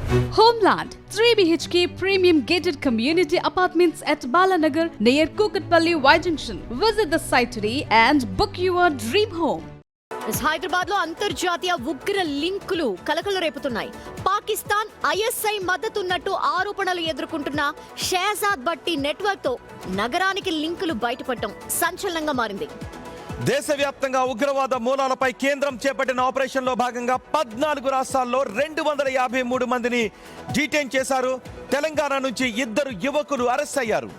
Homeland 3 BHK premium gated community apartments at Balanagar near Kukatpalli Y Junction. Visit the site today and book your dream home. Hyderabad లో అంతర్జాతీయ ఉగ్ర లింకులు కలకలు రేపుతున్నాయి. Pakistan ISI మద్దతున్నట్టు ఆరోపణలు ఎదుర్కొంటున్న Shahzad Bhatti network తో నగరానికి లింకులు బయటపడటం సంచలనంగా మారింది. దేశవ్యాప్తంగా ఉగ్రవాద మూలాలపై కేంద్రం చేపట్టిన ఆపరేషన్లో భాగంగా 14 రాష్ట్రాల్లో 253 మందిని డీటైన్ చేశారు. తెలంగాణ నుంచి 2 యువకులు అరెస్ట్ అయ్యారు.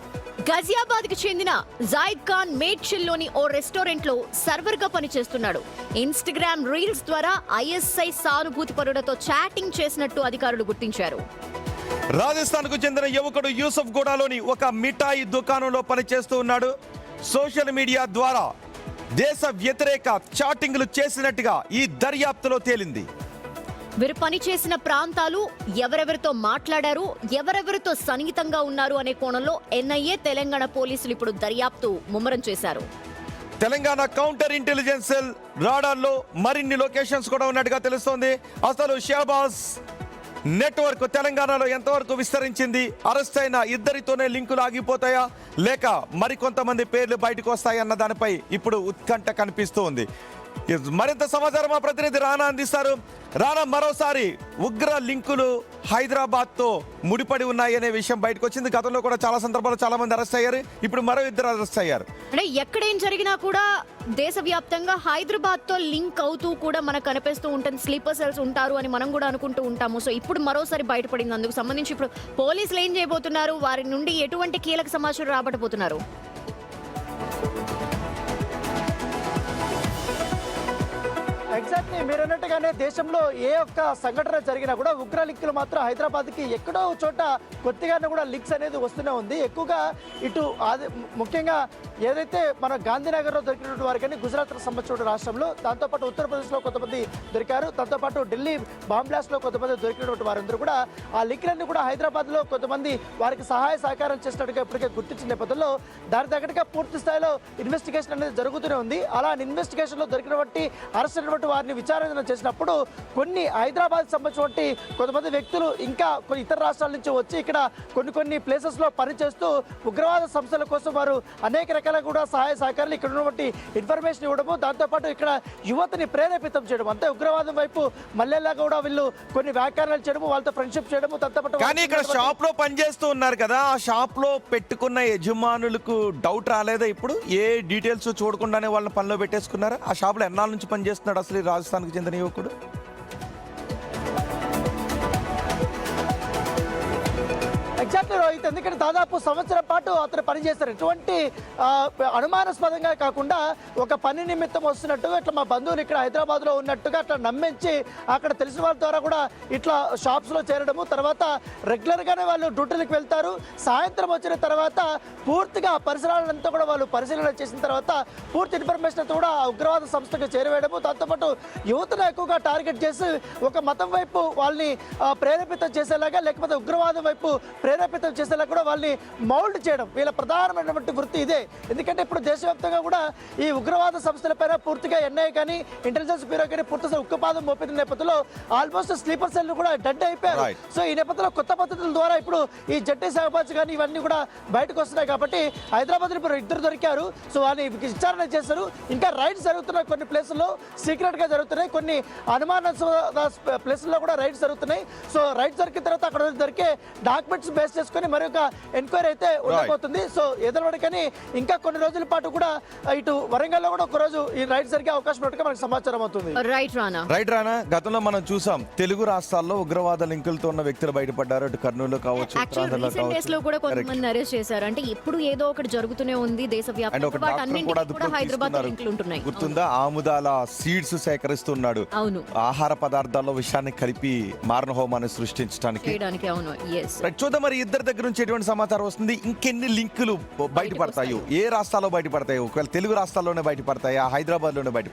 గజియాబాద్ కి చెందిన జాయిద్ ఖాన్ మేడ్చిల్లోని ఓ రెస్టారెంట్ లో సర్వర్ గా పనిచేస్తున్నాడు. ఇన్స్టాగ్రామ్ రీల్స్ ద్వారా ఐఎస్ఐ సానుభూతి పరులతో చాటింగ్ చేసినట్టు అధికారులు గుర్తించారు. రాజస్థాన్ కు చెందిన యువకుడు యూసఫ్ గూడలోని ఒక మిఠాయి దుకాణంలో పనిచేస్తూ ఉన్నాడు. సోషల్ మీడియా ద్వారా దేశ వ్యతిరేక చాటింగ్లు చేసినట్టుగా ఈ దర్యాప్తులో తేలింది. వీరు పనిచేసిన ప్రాంతాలు, ఎవరెవరితో మాట్లాడారు, ఎవరెవరితో సన్నిహితంగా ఉన్నారు అనే కోణంలో ఎన్ఐఏ, తెలంగాణ పోలీసులు ఇప్పుడు దర్యాప్తు ముమ్మరం చేశారు. తెలంగాణ కౌంటర్ ఇంటెలిజెన్స్ సెల్ రాడార్లో మరిన్ని లొకేషన్స్ కూడా ఉన్నట్టుగా తెలుస్తోంది. అసలు షహబాజ్ నెట్వర్క్ తెలంగాణలో ఎంతవరకు విస్తరించింది? అరెస్ట్ అయిన 2తోనే లింకులు ఆగిపోతాయా లేక మరికొంతమంది పేర్లు బయటకు వస్తాయన్న దానిపై ఇప్పుడు ఉత్కంఠ కనిపిస్తూ ఉంది. మరింత సమాచారం మా ప్రతినిధి రానా అందిస్తారు. రానా, మరోసారి ఉగ్ర లింకులు హైదరాబాద్ తో ముడిపడి ఉన్నాయి అనే విషయం బయటకు వచ్చింది. గతంలో కూడా చాలా సందర్భాల్లో చాలా మంది అరెస్ట్ అయ్యారు. ఇప్పుడు మరో 2 అరెస్ట్ అయ్యారు. అంటే ఎక్కడేం జరిగినా కూడా దేశవ్యాప్తంగా హైదరాబాద్ తో లింక్ అవుతూ కూడా మనకు కనిపిస్తూ ఉంటుంది. స్లీపర్ సెల్స్ ఉంటారు అని మనం కూడా అనుకుంటూ ఉంటాము. సో ఇప్పుడు మరోసారి బయటపడింది. అందుకు సంబంధించి ఇప్పుడు పోలీసులు ఏం చేయబోతున్నారు? వారి నుండి ఎటువంటి కీలక సమాచారం రాబట్టబోతున్నారు? ఎగ్జాక్ట్లీ మీరు అన్నట్టుగానే దేశంలో ఏ ఒక్క సంఘటన జరిగినా కూడా ఉగ్ర లింకులు మాత్రం హైదరాబాద్కి ఎక్కడో చోట కొద్దిగానే కూడా లింక్స్ అనేది వస్తూనే ఉంది. ఎక్కువగా ఇటు ముఖ్యంగా ఏదైతే మన గాంధీనగర్లో దొరికినటువంటి వారు కానీ గుజరాత్కు సంబంధించిన రాష్ట్రంలో, దాంతోపాటు ఉత్తరప్రదేశ్లో కొంతమంది దొరికారు, దాంతోపాటు ఢిల్లీ బాంబ్ బ్లాస్ట్లో కొంతమంది దొరికినటువంటి వారందరూ కూడా ఆ లింకులన్నీ కూడా హైదరాబాద్లో కొంతమంది వారికి సహాయ సహకారం చేసినట్టుగా ఇప్పటికే గుర్తించిన నేపథ్యంలో దాని తగ్గట్టుగా పూర్తి స్థాయిలో ఇన్వెస్టిగేషన్ అనేది జరుగుతూనే ఉంది. అలా ఇన్వెస్టిగేషన్లో దొరికినటువంటి అరెస్ట్ అయినటువంటి వారిని విచారణ చేసినప్పుడు కొన్ని హైదరాబాద్ సంబంధించినటువంటి కొంతమంది వ్యక్తులు ఇంకా కొన్ని ఇతర రాష్ట్రాల నుంచి వచ్చి ఇక్కడ కొన్ని ప్లేసెస్లో పనిచేస్తూ ఉగ్రవాద సంస్థల కోసం వారు అనేక రకాల కూడా సహాయ సహకారాలు ఇక్కడ ఉన్నటువంటి ఇన్ఫర్మేషన్ ఇవ్వడము, దాంతోపాటు ఇక్కడ యువతని ప్రేరేపితం చేయడం, అంతే ఉగ్రవాదం వైపు మళ్ళేలాగా కూడా వీళ్ళు కొన్ని వ్యాఖ్యానాలు చేయడము, వాళ్ళతో ఫ్రెండ్షిప్ చేయడము, దాంతోపాటు కానీ ఇక్కడ షాప్ లో పనిచేస్తూ ఉన్నారు కదా, ఆ షాప్ లో పెట్టుకున్న యజమానులకు డౌట్ రాలేదా? ఇప్పుడు ఏ డీటెయిల్స్ చూడకుండానే వాళ్ళని పనిలో పెట్టేసుకున్నారా? ఆ షాప్ లో ఎన్నాళ్ళ నుంచి పనిచేస్తున్నాడు అసలు రాజస్థాన్కి చెందిన యువకుడు? ఎగ్జాక్ట్లీ రోహిత్, ఎందుకంటే దాదాపు సంవత్సరం పాటు అతను పనిచేస్తారు. ఎటువంటి అనుమానాస్పదంగా కాకుండా ఒక పని నిమిత్తం వస్తున్నట్టుగా ఇట్లా మా బంధువులు ఇక్కడ హైదరాబాద్లో ఉన్నట్టుగా అట్లా నమ్మించి అక్కడ తెలిసిన వాళ్ళ ద్వారా కూడా ఇట్లా షాప్స్లో చేరడము, తర్వాత రెగ్యులర్గానే వాళ్ళు డ్యూటీలకు వెళ్తారు. సాయంత్రం వచ్చిన తర్వాత పూర్తిగా పరిసరాలంతా కూడా వాళ్ళు పరిశీలన చేసిన తర్వాత పూర్తి ఇన్ఫర్మేషన్ అంతా కూడా ఉగ్రవాద సంస్థకు చేరవేయడము, దాంతోపాటు యువతను ఎక్కువగా టార్గెట్ చేసి ఒక మతం వైపు వాళ్ళని ప్రేరేపితం చేసేలాగా, లేకపోతే ఉగ్రవాదం వైపు ప్రేరేపితం చేసేలా కూడా వాళ్ళని మౌల్డ్ చేయడం వీళ్ళ ప్రధానమైనటువంటి వృత్తి ఇదే. ఎందుకంటే ఇప్పుడు దేశవ్యాప్తంగా కూడా ఈ ఉగ్రవాద సంస్థలపైన పూర్తిగా ఎన్ఐఏ కానీ ఇంటెలిజెన్స్ బ్యూరో కానీ పూర్తిగా ఉక్కుపాదం మోపిన నేపథ్యంలో ఆల్మోస్ట్ స్లీపర్ సెల్ కూడా డెడ్ అయిపోయారు. సో ఈ నేపథ్యంలో కొత్త పద్ధతుల ద్వారా ఇప్పుడు ఈ జట్టి షహబాజ్ కానీ ఇవన్నీ కూడా బయటకు వస్తున్నాయి. కాబట్టి హైదరాబాద్ ఇప్పుడు 2 దొరికారు. సో వాళ్ళని విచారణ చేశారు. ఇంకా రైడ్స్ జరుగుతున్నాయి, కొన్ని ప్లేసుల్లో సీక్రెట్ గా జరుగుతున్నాయి, కొన్ని అనుమానాస్పద ప్లేసుల్లో కూడా రైడ్స్ జరుగుతున్నాయి. సో రైడ్స్ దొరికిన తర్వాత అక్కడ దొరికే డాక్యుమెంట్స్ బేస్ చేసుకుని మరొక ఎంక్వైరీ అయితే ఉండబోతుంది. సో ఎదురుకని ఇంకా కొన్ని రోజుల పాటు కూడా ఇటు వరంగల్లో కూడా ఒక రోజు ఈ రైడ్ జరిగే అవకాశం ఉన్నట్టుగా మనకు సమాచారం అవుతుంది. రైట్ రానా, గతంలో మనం చూసాం తెలుగు రాష్ట్రాల్లో ఉగ్రవాద లింకులతో ఉన్న వ్యక్తులు బయటపడ్డారు. అటు కర్నూలు కావచ్చు, కొంతమంది అరెస్ట్ చేశారు. అంటే ఇప్పుడు ఏదో ఒకటి జరుగుతూనే ఉంది దేశవ్యాప్తంగా. హైదరాబాద్ లింకులు ఉంటున్నాయి. గుర్తుందా? ఆముదాల సీడ్స్ సేకరిస్తున్నాడు. అవును, ఆహార పదార్థాల్లో విషయాన్ని కలిపి మారణ హోమాన్ని సృష్టించడానికి. అవును, చూద్దాం మరి 2 దగ్గర నుంచి ఎటువంటి సమాచారం వస్తుంది, ఇంకెన్ని లింకులు బయటపడతాయో, ఏ రాష్ట్రాల్లో బయటపడతాయో, ఒకవేళ తెలుగు రాష్ట్రాల్లోనే బయటపడతాయా, హైదరాబాద్ లోనే బయట